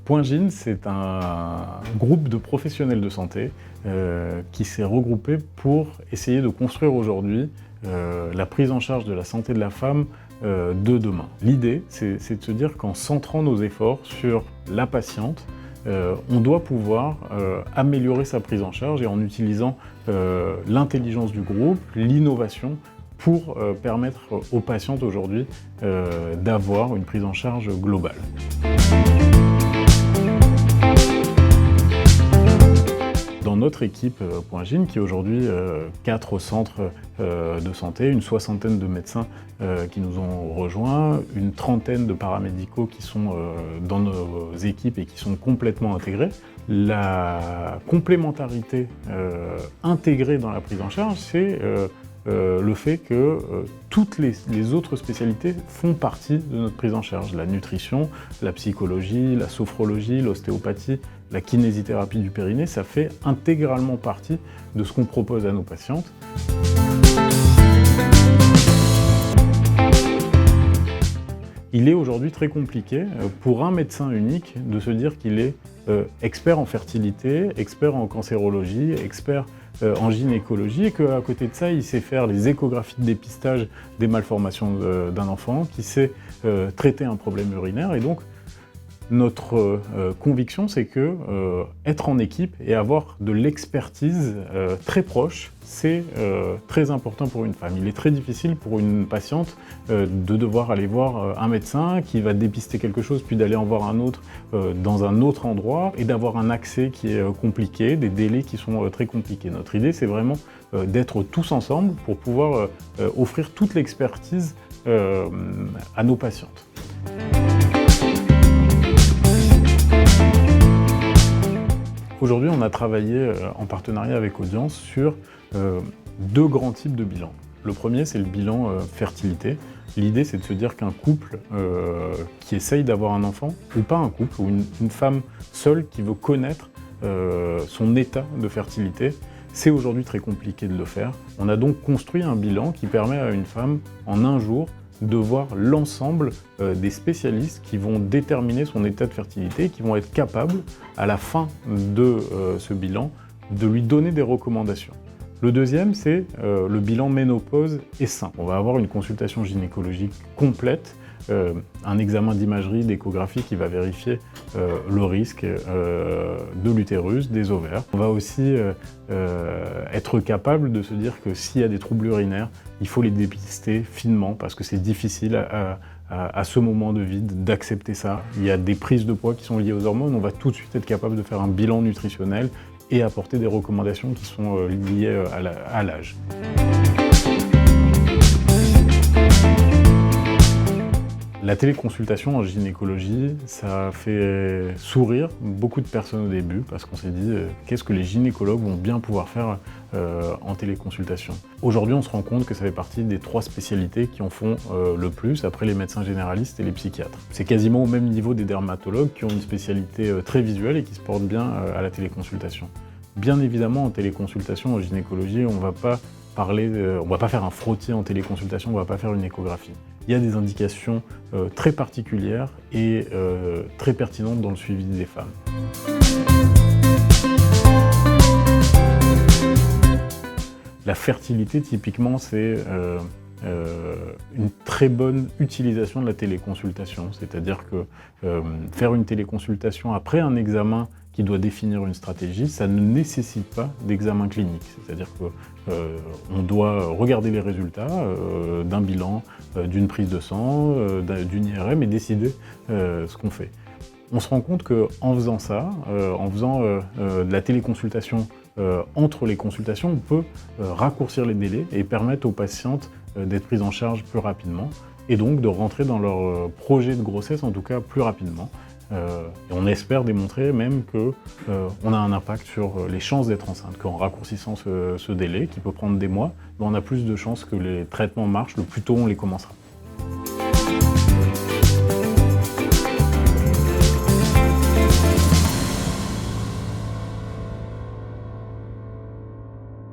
Point Gyn, c'est un groupe de professionnels de santé qui s'est regroupé pour essayer de construire aujourd'hui la prise en charge de la santé de la femme de demain. L'idée, c'est de se dire qu'en centrant nos efforts sur la patiente, on doit pouvoir améliorer sa prise en charge et en utilisant l'intelligence du groupe, l'innovation, pour permettre aux patientes aujourd'hui d'avoir une prise en charge globale. Dans notre équipe Point Gyn, qui est aujourd'hui 4 centres de santé, une soixantaine de médecins qui nous ont rejoints, une trentaine de paramédicaux qui sont dans nos équipes et qui sont complètement intégrés. La complémentarité intégrée dans la prise en charge, c'est le fait que toutes les autres spécialités font partie de notre prise en charge. La nutrition, la psychologie, la sophrologie, l'ostéopathie, la kinésithérapie du périnée, ça fait intégralement partie de ce qu'on propose à nos patientes. Il est aujourd'hui très compliqué pour un médecin unique de se dire qu'il est expert en fertilité, expert en cancérologie, expert en gynécologie et qu'à côté de ça, il sait faire les échographies de dépistage des malformations d'un enfant, qui sait traiter un problème urinaire. Et donc, notre conviction, c'est que être en équipe et avoir de l'expertise très proche, c'est très important pour une femme. Il est très difficile pour une patiente de devoir aller voir un médecin qui va dépister quelque chose, puis d'aller en voir un autre dans un autre endroit, et d'avoir un accès qui est compliqué, des délais qui sont très compliqués. Notre idée, c'est vraiment d'être tous ensemble pour pouvoir offrir toute l'expertise à nos patientes. Aujourd'hui, on a travaillé en partenariat avec Audience sur 2 grands types de bilans. Le premier, c'est le bilan fertilité. L'idée, c'est de se dire qu'un couple qui essaye d'avoir un enfant, ou pas un couple, ou une femme seule qui veut connaître son état de fertilité, c'est aujourd'hui très compliqué de le faire. On a donc construit un bilan qui permet à une femme, en un jour, de voir l'ensemble des spécialistes qui vont déterminer son état de fertilité, qui vont être capables, à la fin de ce bilan, de lui donner des recommandations. Le deuxième, c'est le bilan ménopause et sein. On va avoir une consultation gynécologique complète, un examen d'imagerie, d'échographie qui va vérifier le risque de l'utérus, des ovaires. On va aussi être capable de se dire que s'il y a des troubles urinaires, il faut les dépister finement parce que c'est difficile à ce moment de vie d'accepter ça. Il y a des prises de poids qui sont liées aux hormones, on va tout de suite être capable de faire un bilan nutritionnel et apporter des recommandations qui sont liées à l'âge. La téléconsultation en gynécologie, ça a fait sourire beaucoup de personnes au début parce qu'on s'est dit qu'est-ce que les gynécologues vont bien pouvoir faire en téléconsultation. Aujourd'hui, on se rend compte que ça fait partie des 3 spécialités qui en font le plus, après les médecins généralistes et les psychiatres. C'est quasiment au même niveau des dermatologues qui ont une spécialité très visuelle et qui se portent bien à la téléconsultation. Bien évidemment, en téléconsultation, en gynécologie, on ne va pas faire un frottis en téléconsultation, on ne va pas faire une échographie. Il y a des indications très particulières et très pertinentes dans le suivi des femmes. La fertilité, typiquement, c'est une très bonne utilisation de la téléconsultation. C'est-à-dire que faire une téléconsultation après un examen qui doit définir une stratégie, ça ne nécessite pas d'examen clinique. C'est-à-dire qu'on doit regarder les résultats d'un bilan, d'une prise de sang, d'une IRM et décider ce qu'on fait. On se rend compte qu'en faisant ça, en faisant de la téléconsultation entre les consultations, on peut raccourcir les délais et permettre aux patientes d'être prises en charge plus rapidement et donc de rentrer dans leur projet de grossesse, en tout cas plus rapidement. Et on espère démontrer même qu'on a un impact sur les chances d'être enceinte, qu'en raccourcissant ce délai, qui peut prendre des mois, on a plus de chances que les traitements marchent, le plus tôt on les commencera.